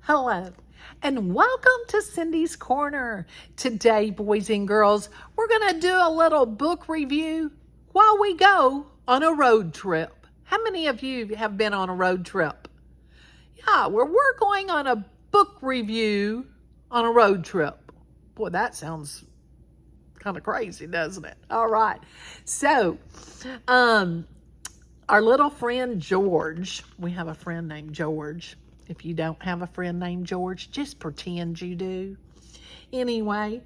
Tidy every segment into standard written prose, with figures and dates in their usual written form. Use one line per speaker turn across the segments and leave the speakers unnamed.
Hello, and welcome to Cindy's Corner. Today, boys and girls, we're going to do a little book review while we go on a road trip. How many of you have been on a road trip? Yeah, we're going on a book review on a road trip. Boy, that sounds kind of crazy, doesn't it? All right. So, our little friend George, we have a friend named George. If you don't have a friend named George, just pretend you do. Anyway,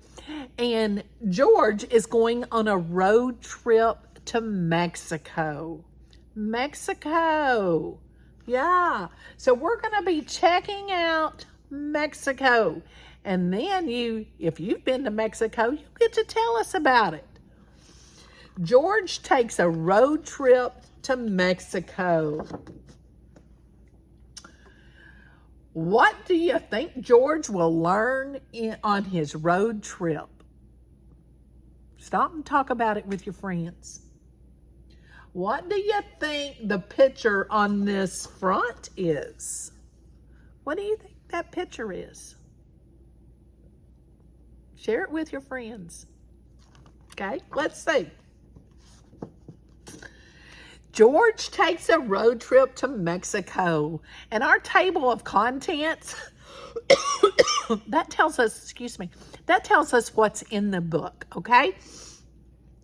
and George is going on a road trip to Mexico. Mexico. Yeah. So we're going to be checking out Mexico. And then if you've been to Mexico, you get to tell us about it. George takes a road trip to Mexico. What do you think George will learn on his road trip? Stop and talk about it with your friends. What do you think the picture on this front is? What do you think that picture is? Share it with your friends. Okay, let's see. George takes a road trip to Mexico, and our table of contents, that tells us what's in the book, okay?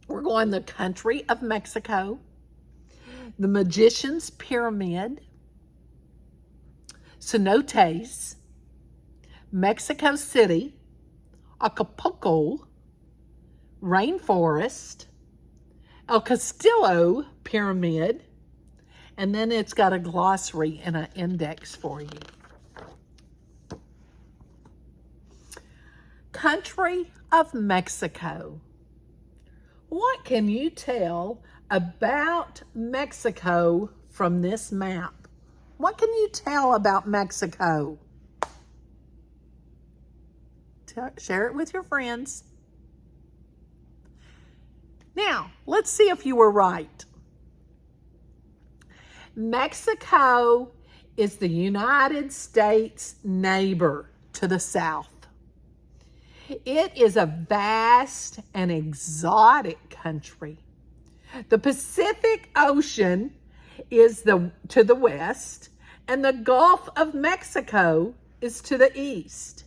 We're going the country of Mexico, the Magician's Pyramid, cenotes, Mexico City, Acapulco, rainforest, El Castillo Pyramid, and then it's got a glossary and an index for you. Country of Mexico. What can you tell about Mexico from this map? What can you tell about Mexico? Share it with your friends. Now, let's see if you were right. Mexico is the United States neighbor to the south. It is a vast and exotic country. The Pacific Ocean is to the west, and the Gulf of Mexico is to the east.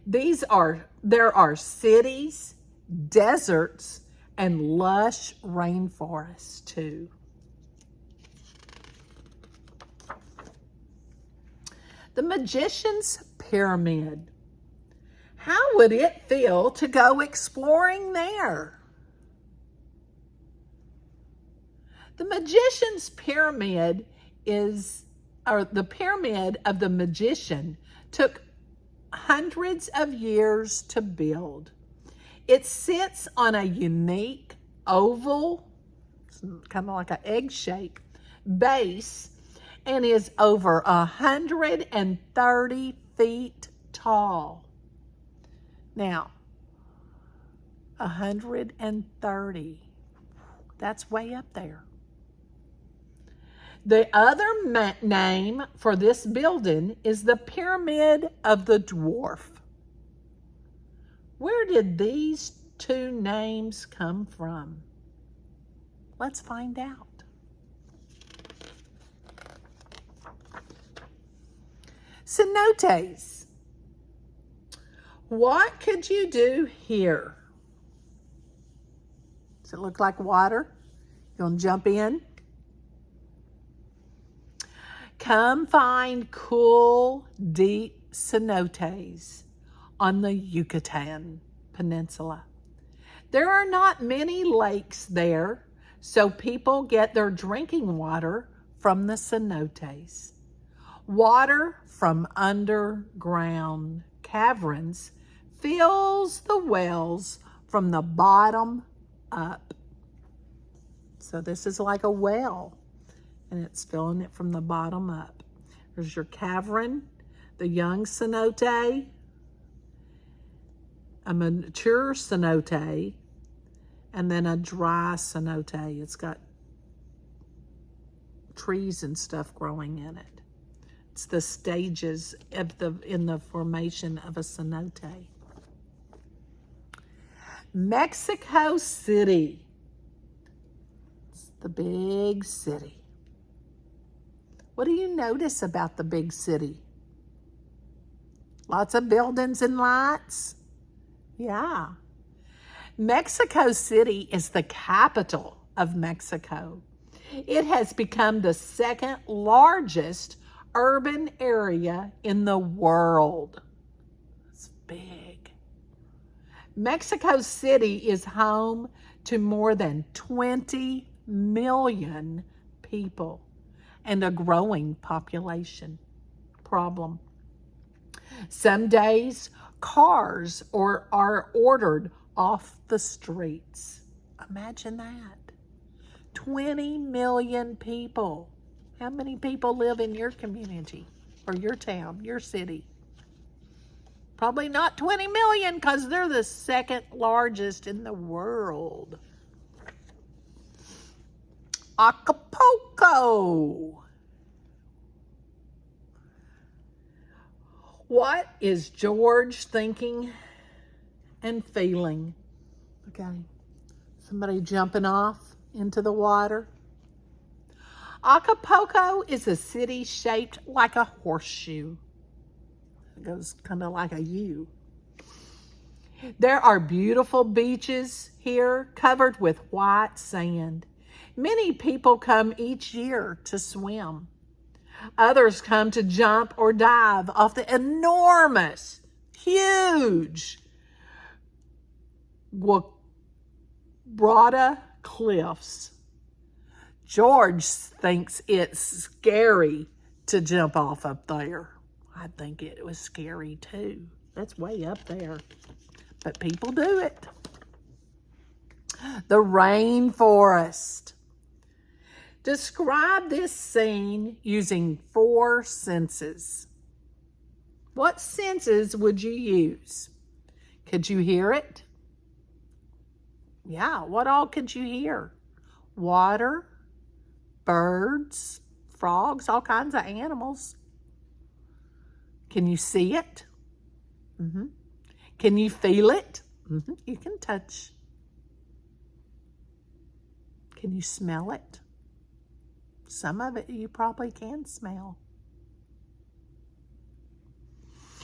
There are cities, deserts, and lush rainforests too. The Magician's Pyramid. How would it feel to go exploring there? The Magician's Pyramid the Pyramid of the Magician took hundreds of years to build. It sits on a unique oval, kind of like an egg shape, base, and is over 130 feet tall. Now, 130, that's way up there. The other name for this building is the Pyramid of the Dwarf. Where did these two names come from? Let's find out. Cenotes. What could you do here? Does it look like water? You want to jump in? Come find cool, deep cenotes on the Yucatan Peninsula. There are not many lakes there, so people get their drinking water from the cenotes. Water from underground caverns fills the wells from the bottom up. So this is like a well, and it's filling it from the bottom up. There's your cavern, the young cenote, a mature cenote, and then a dry cenote. It's got trees and stuff growing in it. It's the stages in the formation of a cenote. Mexico City. It's the big city. What do you notice about the big city? Lots of buildings and lights? Yeah. Mexico City is the capital of Mexico. It has become the second largest urban area in the world. It's big. Mexico City is home to more than 20 million people and a growing population. Problem. Some days, cars are ordered off the streets. Imagine that. 20 million people. How many people live in your community or your town, your city? Probably not 20 million because they're the second largest in the world. Acapulco. What is George thinking and feeling? Okay, somebody jumping off into the water. Acapulco is a city shaped like a horseshoe. It goes kind of like a U. There are beautiful beaches here covered with white sand. Many people come each year to swim. Others come to jump or dive off the enormous, huge Guabrata cliffs. George thinks it's scary to jump off up there. I think it was scary too. That's way up there. But people do it. The rainforest. Describe this scene using 4 senses. What senses would you use? Could you hear it? Yeah, what all could you hear? Water, birds, frogs, all kinds of animals. Can you see it? Mm-hmm. Can you feel it? Mm-hmm. You can touch. Can you smell it? Some of it you probably can smell.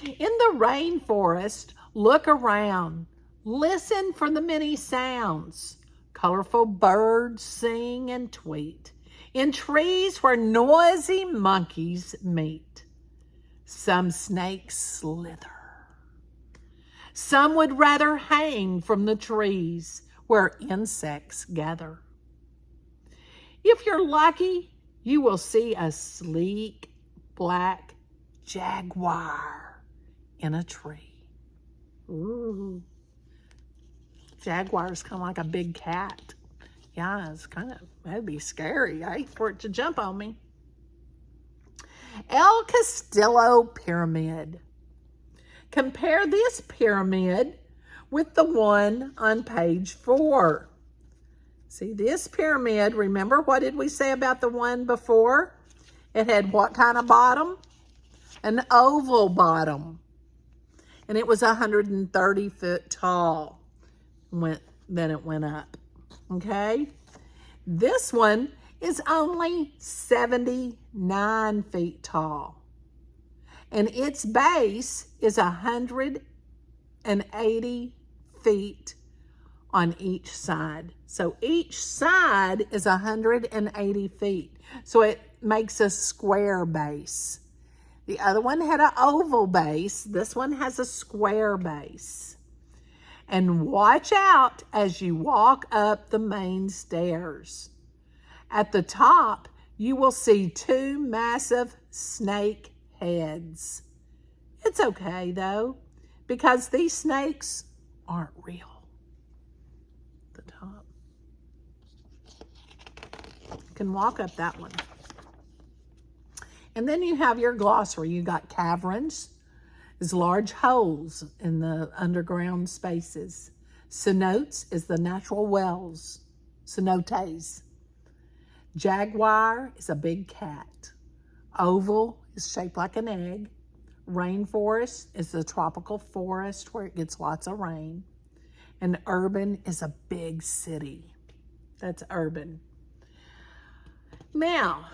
In the rainforest, look around. Listen for the many sounds. Colorful birds sing and tweet. In trees where noisy monkeys meet. Some snakes slither. Some would rather hang from the trees where insects gather. If you're lucky, you will see a sleek black jaguar in a tree. Ooh. Jaguar's kind of like a big cat. Yeah, it's that'd be scary. I hate for it to jump on me. El Castillo Pyramid. Compare this pyramid with the one on page 4. See, this pyramid, remember what did we say about the one before? It had what kind of bottom? An oval bottom. And it was 130 foot tall. Then it went up. Okay? This one is only 79 feet tall. And its base is 180 feet on each side. So each side is 180 feet. So it makes a square base. The other one had an oval base. This one has a square base. And watch out as you walk up the main stairs. At the top, you will see 2 massive snake heads. It's okay though, because these snakes aren't real. The top. You can walk up that one. And then you have your glossary. You got caverns, is large holes in the underground spaces. Cenotes is the natural wells, cenotes. Jaguar is a big cat. Oval is shaped like an egg. Rainforest is the tropical forest where it gets lots of rain. And urban is a big city. That's urban. Now,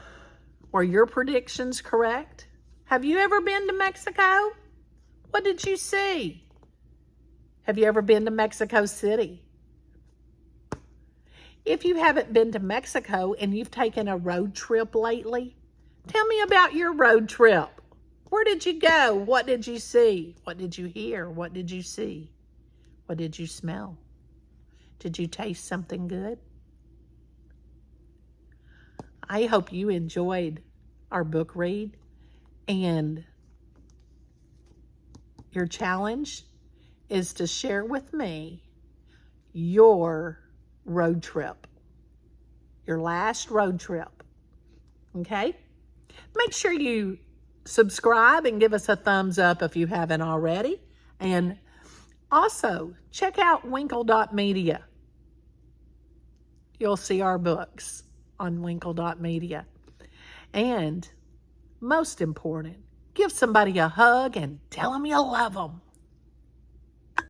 were your predictions correct? Have you ever been to Mexico? What did you see? Have you ever been to Mexico City? If you haven't been to Mexico and you've taken a road trip lately, tell me about your road trip. Where did you go? What did you see? What did you hear? What did you see? What did you smell? Did you taste something good? I hope you enjoyed our book read, and your challenge is to share with me your road trip, your last road trip, okay? Make sure you subscribe and give us a thumbs up if you haven't already, and also check out winkle.media. You'll see our books on winkle.media. And most important, give somebody a hug and tell them you love them.